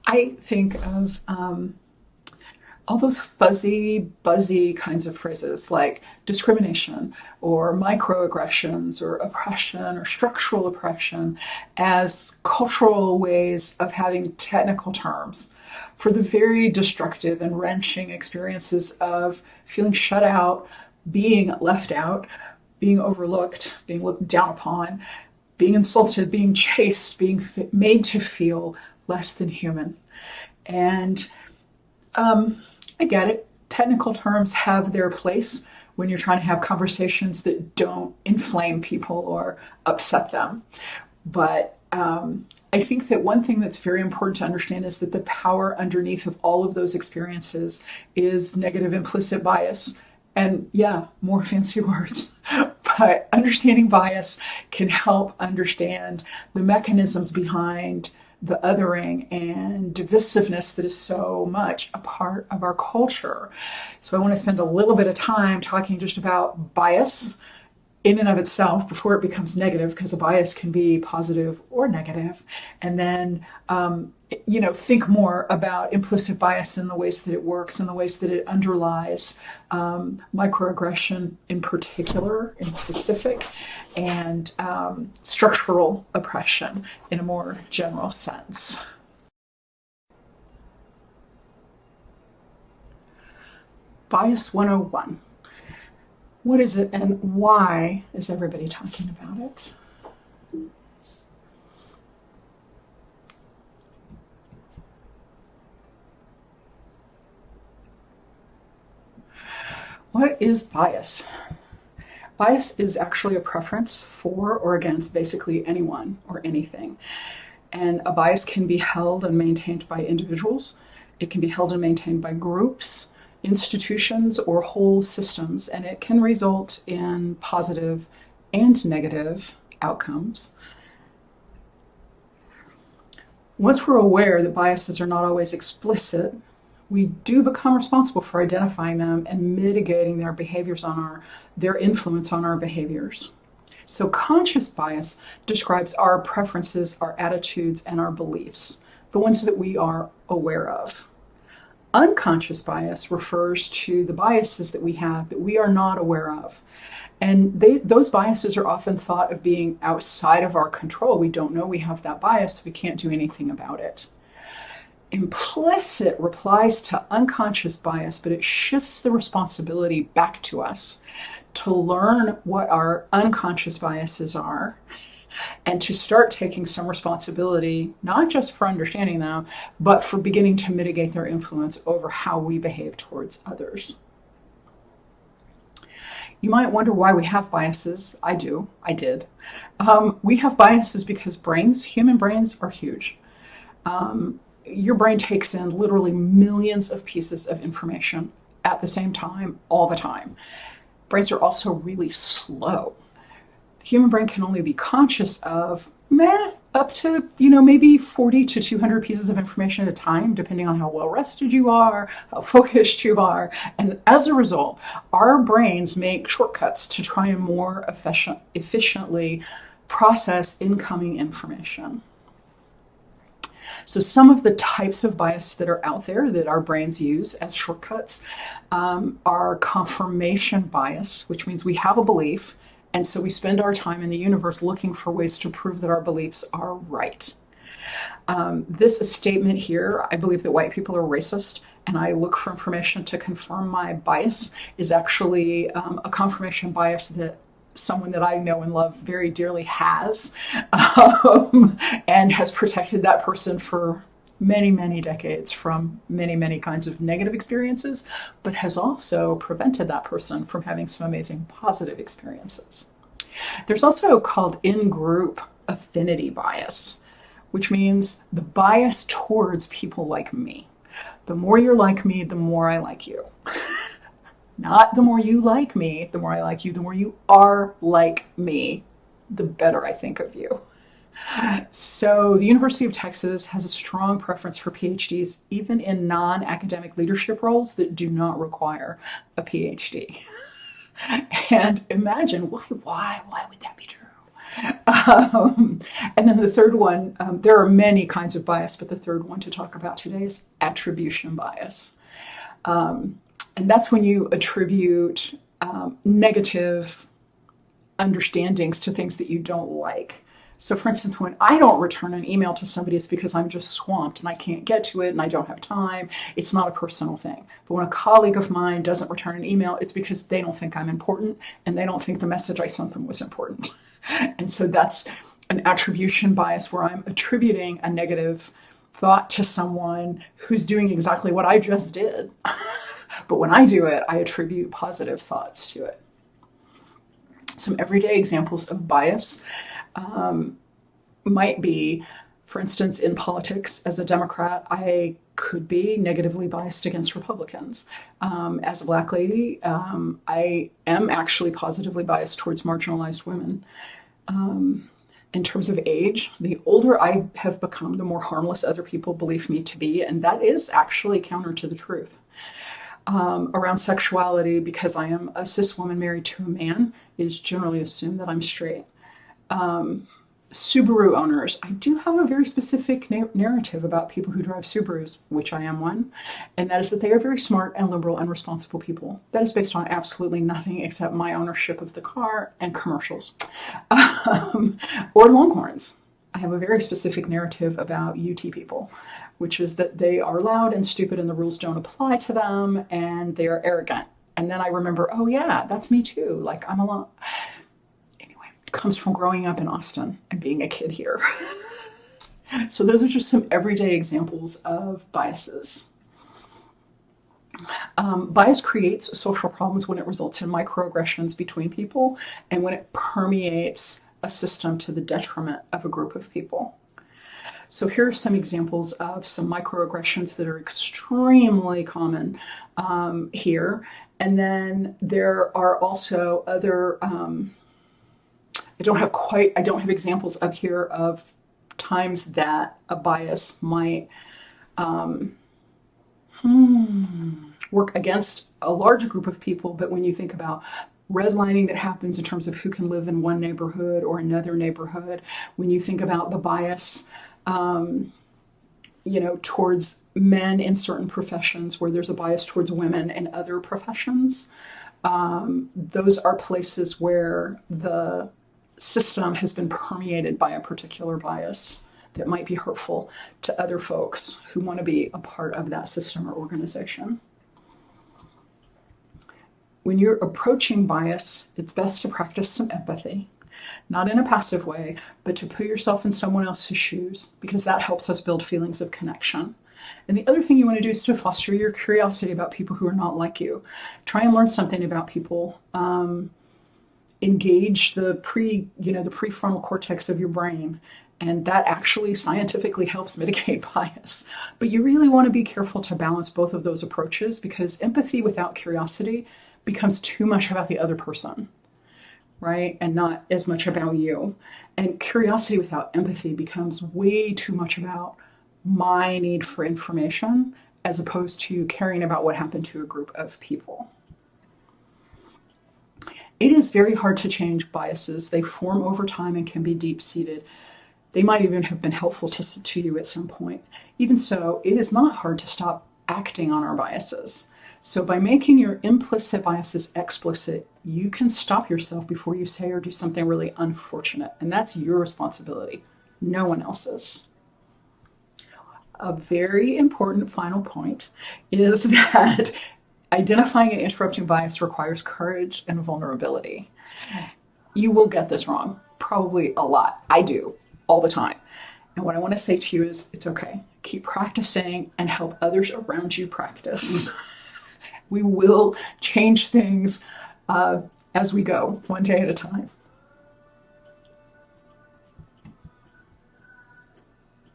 I think of all those fuzzy, buzzy kinds of phrases like discrimination or microaggressions or oppression or structural oppression as cultural ways of having technical terms for the very destructive and wrenching experiences of feeling shut out, being left out, being overlooked, being looked down upon, being insulted, being chased, being made to feel less than human. And I get it. Technical terms have their place when you're trying to have conversations that don't inflame people or upset them. But I think that one thing that's very important to understand is that the power underneath of all of those experiences is negative implicit bias. And yeah, more fancy words. But understanding bias can help understand the mechanisms behind the othering and divisiveness that is so much a part of our culture. So I want to spend a little bit of time talking just about bias in and of itself before it becomes negative, because a bias can be positive or negative. And then, think more about implicit bias in the ways that it works and the ways that it underlies microaggression in particular, in specific, and structural oppression in a more general sense. Bias 101. What is it and why is everybody talking about it? What is bias? Bias is actually a preference for or against basically anyone or anything. And a bias can be held and maintained by individuals. It can be held and maintained by groups, institutions, or whole systems, and it can result in positive and negative outcomes. Once we're aware that biases are not always explicit, we do become responsible for identifying them and mitigating their behaviors their influence on our behaviors. So conscious bias describes our preferences, our attitudes, and our beliefs, the ones that we are aware of. Unconscious bias refers to the biases that we have that we are not aware of. And those biases are often thought of being outside of our control. We don't know we have that bias, so we can't do anything about it. Implicit replies to unconscious bias, but it shifts the responsibility back to us to learn what our unconscious biases are and to start taking some responsibility, not just for understanding them, but for beginning to mitigate their influence over how we behave towards others. You might wonder why we have biases. I did. We have biases because human brains are huge. Your brain takes in literally millions of pieces of information at the same time, all the time. Brains are also really slow. The human brain can only be conscious of up to, maybe 40 to 200 pieces of information at a time, depending on how well rested you are, how focused you are. And as a result, our brains make shortcuts to try and more efficiently process incoming information. So some of the types of bias that are out there that our brains use as shortcuts are confirmation bias, which means we have a belief, and so we spend our time in the universe looking for ways to prove that our beliefs are right. This statement here, I believe that white people are racist, and I look for information to confirm my bias, is actually a confirmation bias that someone that I know and love very dearly has, and has protected that person for many, many decades from many, many kinds of negative experiences, but has also prevented that person from having some amazing positive experiences. There's also called in-group affinity bias, which means the bias towards people like me. The more you're like me, the more I like you. Not the more you like me, the more I like you, the more you are like me, the better I think of you. So the University of Texas has a strong preference for PhDs, even in non-academic leadership roles that do not require a PhD. And imagine, why would that be true? Um, and then the third one, there are many kinds of bias, but the third one to talk about today is attribution bias. And that's when you attribute negative understandings to things that you don't like. So, for instance, when I don't return an email to somebody, it's because I'm just swamped and I can't get to it and I don't have time. It's not a personal thing. But when a colleague of mine doesn't return an email, it's because they don't think I'm important and they don't think the message I sent them was important. And so that's an attribution bias where I'm attributing a negative thought to someone who's doing exactly what I just did. But when I do it, I attribute positive thoughts to it. Some everyday examples of bias might be, for instance, in politics, as a Democrat, I could be negatively biased against Republicans. As a Black lady, I am actually positively biased towards marginalized women. In terms of age, the older I have become, the more harmless other people believe me to be, and that is actually counter to the truth. Around sexuality, because I am a cis woman married to a man, it is generally assumed that I'm straight. Subaru owners, I do have a very specific narrative about people who drive Subarus, which I am one, and that is that they are very smart and liberal and responsible people. That is based on absolutely nothing except my ownership of the car and commercials. Or Longhorns. I have a very specific narrative about UT people, which is that they are loud and stupid and the rules don't apply to them and they are arrogant. And then I remember, oh yeah, that's me too. Like, I'm alone. Comes from growing up in Austin and being a kid here. So those are just some everyday examples of biases. Bias creates social problems when it results in microaggressions between people and when it permeates a system to the detriment of a group of people. So here are some examples of some microaggressions that are extremely common here. And then there are also other I don't have examples up here of times that a bias might work against a large group of people, but when you think about redlining that happens in terms of who can live in one neighborhood or another neighborhood, when you think about the bias, towards men in certain professions where there's a bias towards women in other professions, those are places where the system has been permeated by a particular bias that might be hurtful to other folks who want to be a part of that system or organization. When you're approaching bias, it's best to practice some empathy, not in a passive way, but to put yourself in someone else's shoes, because that helps us build feelings of connection. And the other thing you want to do is to foster your curiosity about people who are not like you. Try and learn something about people. Engage the prefrontal cortex of your brain, and that actually scientifically helps mitigate bias. But you really want to be careful to balance both of those approaches, because empathy without curiosity becomes too much about the other person, right? And not as much about you. And curiosity without empathy becomes way too much about my need for information as opposed to caring about what happened to a group of people. It is very hard to change biases. They form over time and can be deep-seated. They might even have been helpful to you at some point. Even so, it is not hard to stop acting on our biases. So by making your implicit biases explicit, you can stop yourself before you say or do something really unfortunate. And that's your responsibility, no one else's. A very important final point is that identifying and interrupting bias requires courage and vulnerability. You will get this wrong, probably a lot. I do, all the time. And what I want to say to you is, it's okay. Keep practicing and help others around you practice. We will change things as we go, one day at a time.